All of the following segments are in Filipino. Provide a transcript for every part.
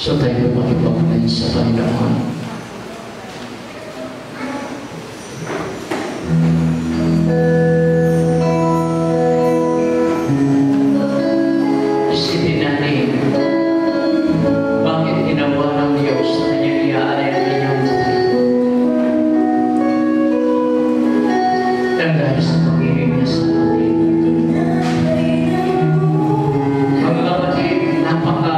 So tayo makipagnay sa Panginoon. Isipin natin, bakit ginawa ng Diyos na kanyang iaari ang kanyang buhay? Dahil sa pag-ibig niya sa atin. Mga kapatid, napaka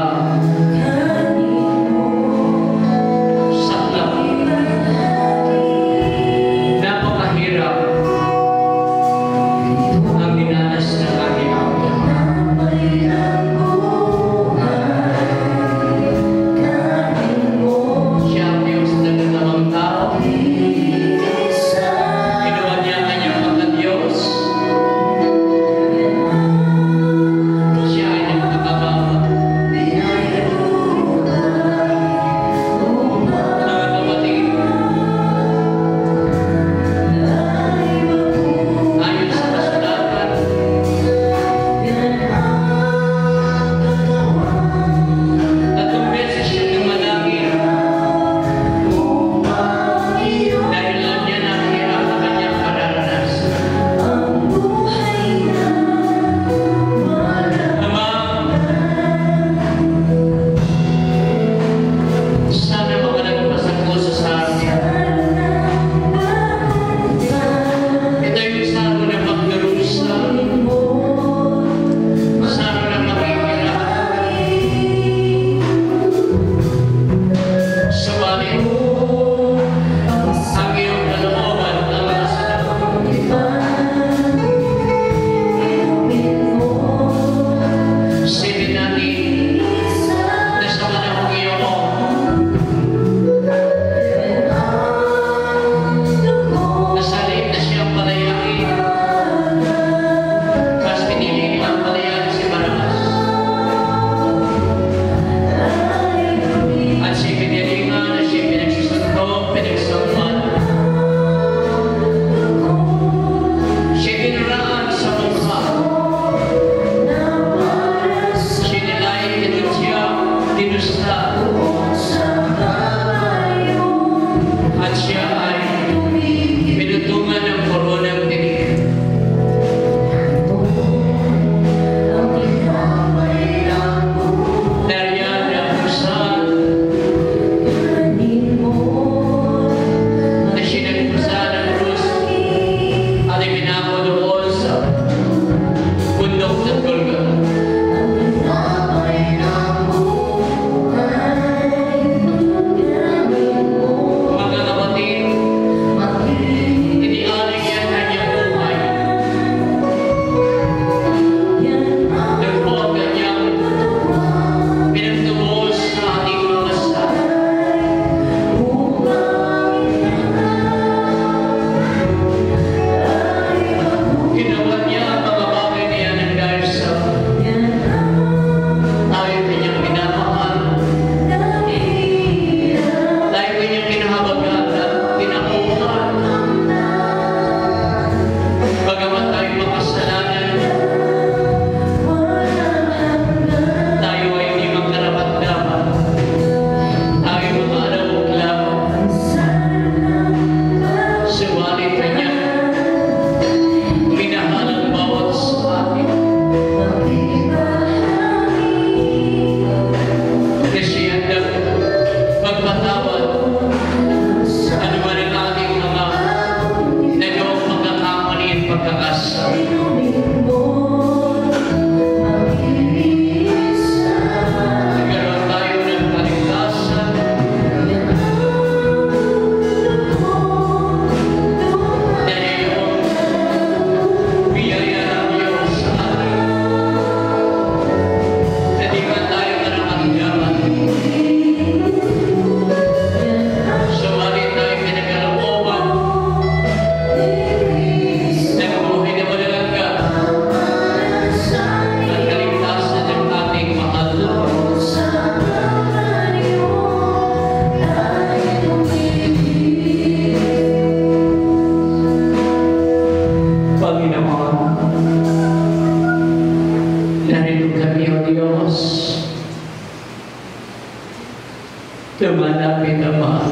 lumalapit, Ama,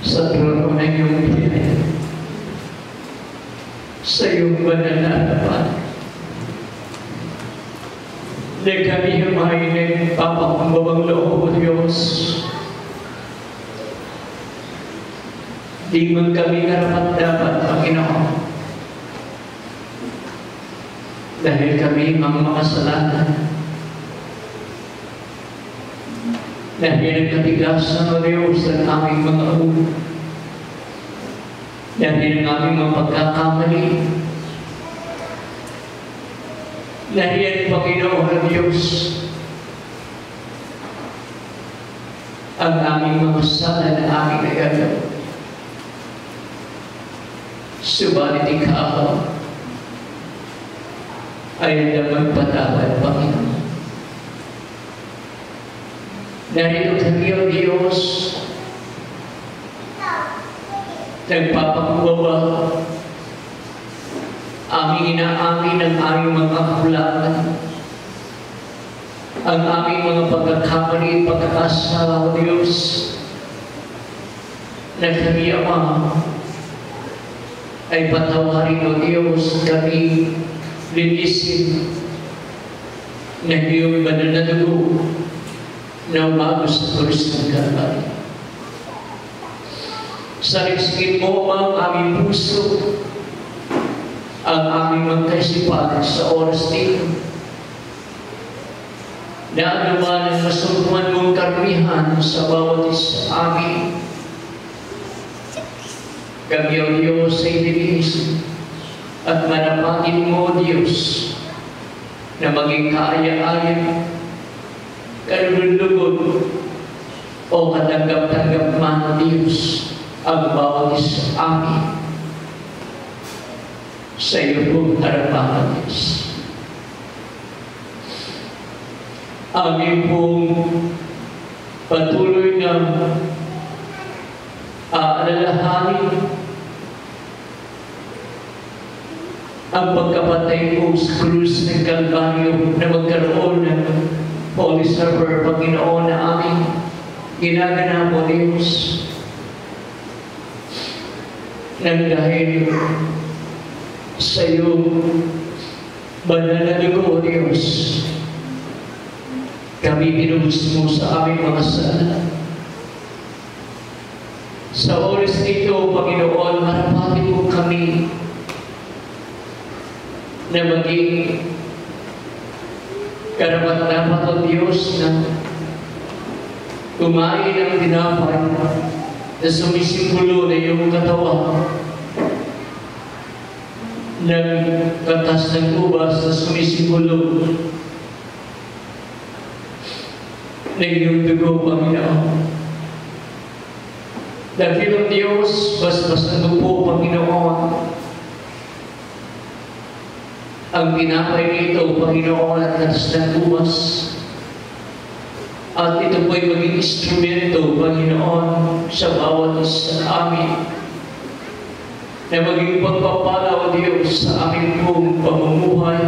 sa trono ng iyong biyaya, sa iyong banal na harapan. Na kami ay nagpapakumbabang loob, O Diyos. Di man kami karapat-dapat, Panginoon. Dahil kami mga makasalanan. Dahil nagkatigasan, O Diyos, ang aming mga ulo. Dahil ang aming mga pagkakamali. Dahil, Panginoon, O Diyos, ang aming mga sala na aming nagagawa. Subalit ikaw ay naman magpatawad, Panginoon. Dahil kami, O Diyos, nagpapakumbaba, aming inaamin ang aming mga kakulangan, ang aming mga pagkakamali, pagkakasala, O Diyos, na kami, Ama, ay patawarin, O Diyos, kami linisin ng iyong banal na dugo na umago sa krus ng Kalbaryo. Salikskin mo ang aming puso, ang aming magkaisipan sa oras dito, na anuman ang masuluman mong karamihan sa bawat isa amin. Kami, O Diyos, ay linisin at manapangin mo, O Diyos, na maging kaaya-aya, kalulugod, o katanggap-tanggap man, O Diyos, ang bawat isa amin sa iyo pong harapan, O Diyos. Amin pong patuloy na aalalahanin ang pagkapatay mo sa krus ng Kalbaryo na magkaroon ng Holy Supper, Panginoon, na aming ginagana mo, Diyos. Nang dahil sa iyong banal na dugo, Diyos, kami pinubos mo sa aming mga sala. Sa oras nito, Panginoon, marapatin mo kami na maging karapat-dapat, O Diyos, na kumain ng tinapay na sumisimbolo na iyong katawan, ng katas ng ubas na sumisimbolo na iyong dugo, Panginoon. Dahil ang Diyos, basbasan mo po, Panginoon, ang tinapay nito, Panginoon, at katas ng ubas. At ito po'y maging instrumento, Panginoon, sa bawat isa amin, na maging pagpapala, O Diyos, sa aming pong pamumuhay.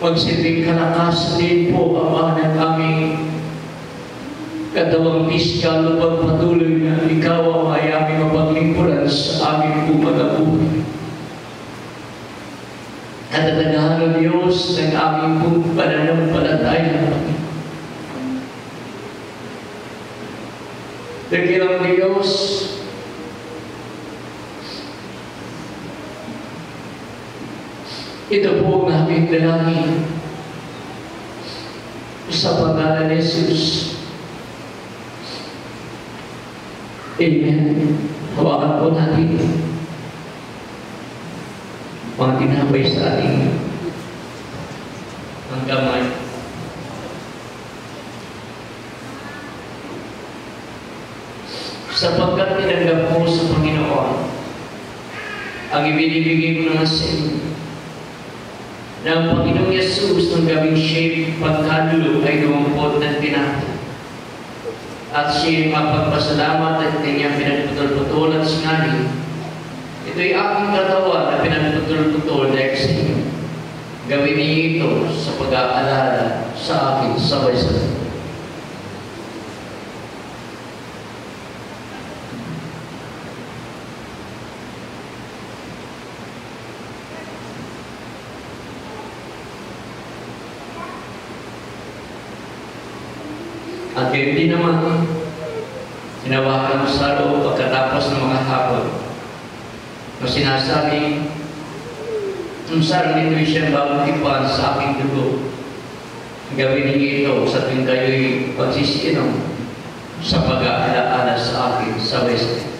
Magsilbing kalakasan din po, Ama, ng aming katawang piskal na pagpatuloy na ikaw ay aming mapaglingkuran sa aming pong mga buhay. At tatagahan, O Diyos, ng aming pong pananampalataya. Dakilang Diyos, ito po ang aming dalangin sa pangalan ni Jesus. Amen. Hawakan po natin mga tinapay sa ating ang kamay. Sapagkat tinanggap mo sa Panginoon ang ibinibigay mo ng asin na ang Panginoong Yesus nang gawing siya'y pagkalulo ay lumampot ng tinapay. At siya'y mapagpasalamat at kanyang pinagputol-putol at sinabi, ito'y aking katawan na pinagputol-putol dahil sa inyo. Gawin niyo ito sa pag-aalala sa akin sa sabay-sabay. At gayon din naman, hinawakan mo sa loob pagkatapos ng mga hapon. No sinasabi, ang sarang nito'y siyang bagong tipan sa aking dugo. Gawin ninyo ito sa tuwing kayo'y pagsisinom sa pag-aalaala sa akin sa West.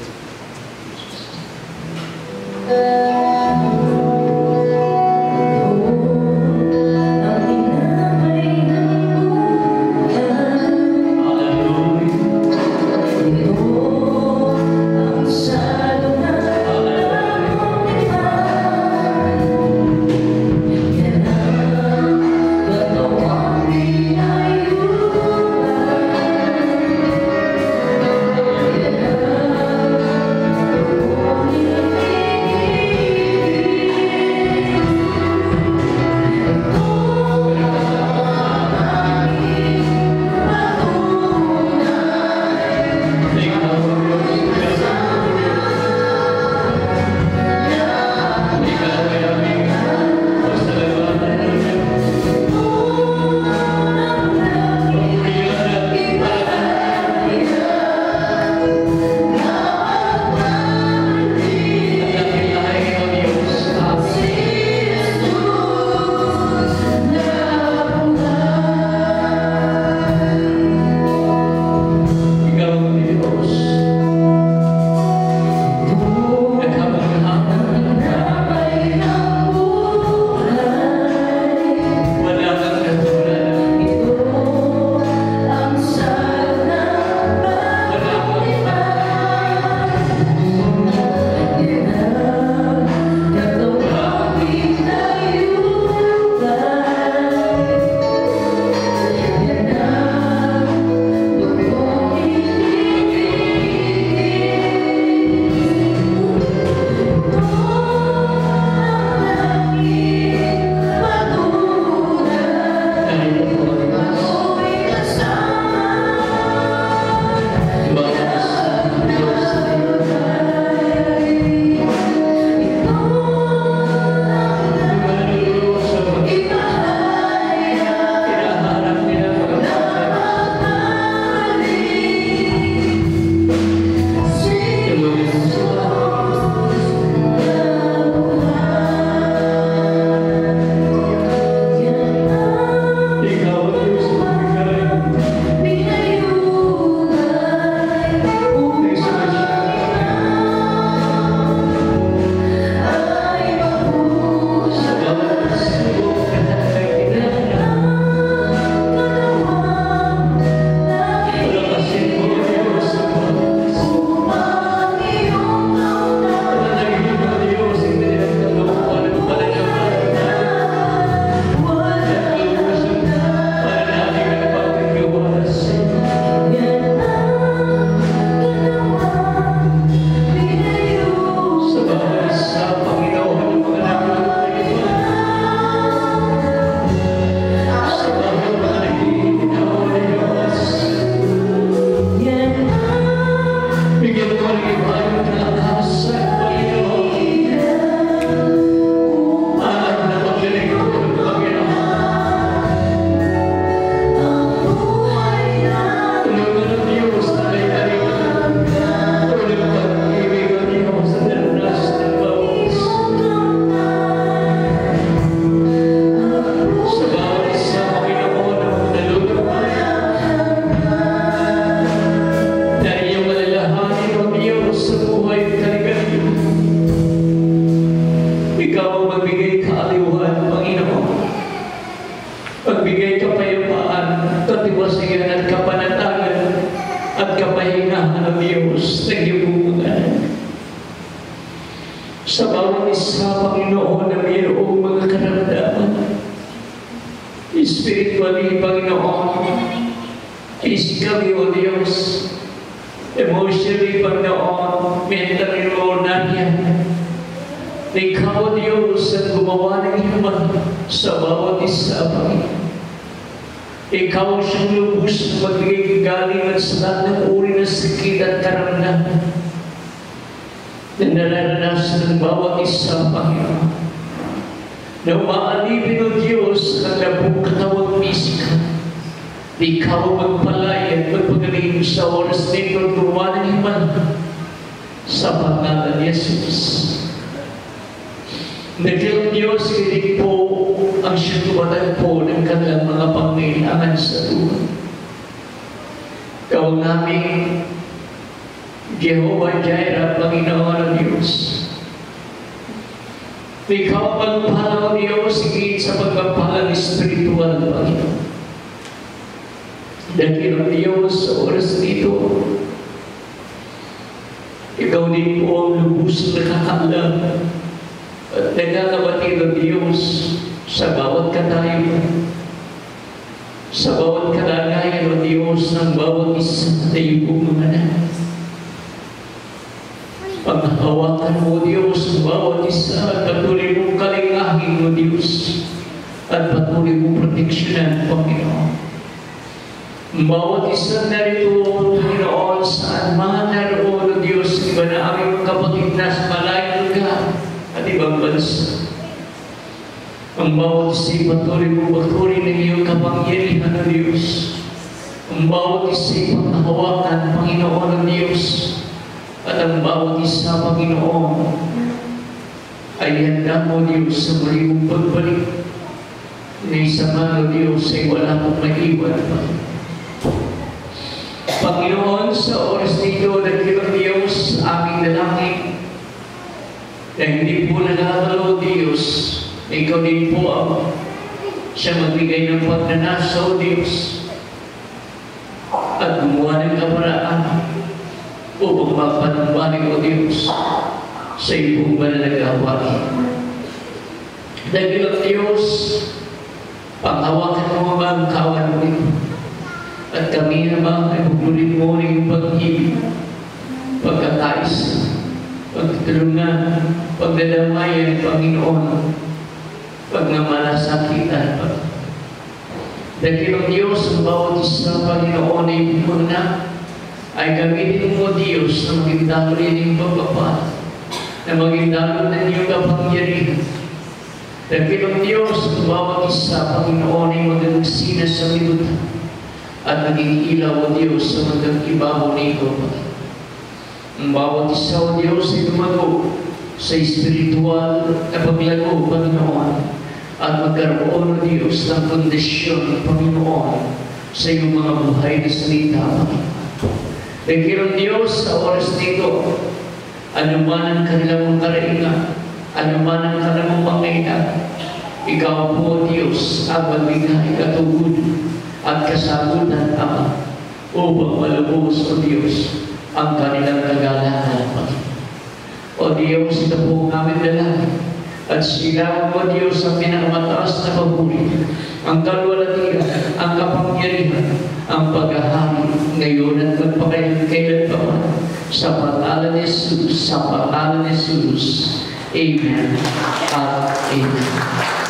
Sa bawat isa, Panginoon, na mayroong mga karamdaman. Spiritually, Panginoon, physically, O Diyos, emotionally, Panginoon, mentally, Lord, nandiyan. Ikaw, O Diyos, ang gumawa ng iman sa bawat isa, Panginoon. Ikaw siyang lubos na magbigay kagalingan sa lahat ng uri ng sakit at karamdaman na nararanasan ng bawat isa, Panginoon. Na umaalipin o Diyos ang labong katawang pisika. Ikaw magpalay at magpagaling sa oras nito gumawa ng iman sa pangalan ni Jesus. Nakilang Diyos, hindi po ang siyang tumatagpo ng kanilang mga pangailangan sa buhay. Ikaw naming Jehovah Jireh, Panginoon ng Diyos. Ikaw ang pagpalaw Diyos, higit sa pagpapalang espiritual, Panginoon. Nakilang Diyos sa oras nito, ikaw din po ang lubos na nakakaalam at nagkakabatid ng Diyos sa bawat katayuan, sa bawat kalagayan ng Diyos ng bawat isa na iyong mga anak. Paghahawakan mo, Diyos, ang bawat isa at patuloy mong kalingahin mo, Diyos, at patuloy mong proteksyonan, Panginoon. Ang bawat isa narito, Panginoon, saan man naroon, O Diyos, iba na aming kapatid na sa malayong lugar at ibang bansa. Ang bawat isa patuloy mo patuloy ng iyong kapangyarihan ng Diyos. Ang bawat isa paghahawakan, Panginoon ng Diyos. At ang bawat isa, Panginoon, ay handa mo, Diyos, sa muli mong pagbalik. Na isa man, O Diyos, ay wala pong maiwan, Panginoon, sa oras nito, nagkitang Diyos, aming dalangin, na hindi po nagkakalo, Diyos, na ikaw din po ang siya magbigay ng pagnanasa, O Diyos, at gumawa ng kaparaan upang magpanumbalik, O Diyos, sa iyong banal na gawain. Dahil ang Diyos, panghawakan mo ang kawan mo ito. At kami naman ay paglulit mo ng iyong pag-ibig, pagkakais, pagtulungan, pagdadamayan, Panginoon, pagmamalasakitan. Dahil ang Diyos, ang bawat isa, Panginoon, ay muna, ay gamitin mo, Diyos, na maging dalo rin iyong pagpapala, na maging dalo ng iyong kapangyarihan. Dahil ang Diyos, ang bawat isa, Panginoon, ay magagagsina sa minuta, at naging ilaw, O Diyos, sa magandang ibabaw nito. Ang bawat isa, O Diyos, ay tumago sa espiritual na paglago, Panginoon, at magkaroon, O Diyos, ng kondisyon, Panginoon, sa iyong mga buhay na salita, Dahil ang Diyos, sa oras nito, anuman ang kanilang karaingan, anuman ang kanilang pangailangan, ikaw po, Diyos, ang magbigay katugod at kasagutan, Ama, upang malubos, O Diyos, ang kanilang kagalangan. O Diyos, ito po ang aming dalangin. At sila, O Diyos, ang pinakamataas na pagpuli, ang kalwalatian, ang kapangyarihan, ang paghahari ngayon at magpakailan pa man. Sa pangalan ni Jesus, sa pangalan ni Jesus. Amen at Amen.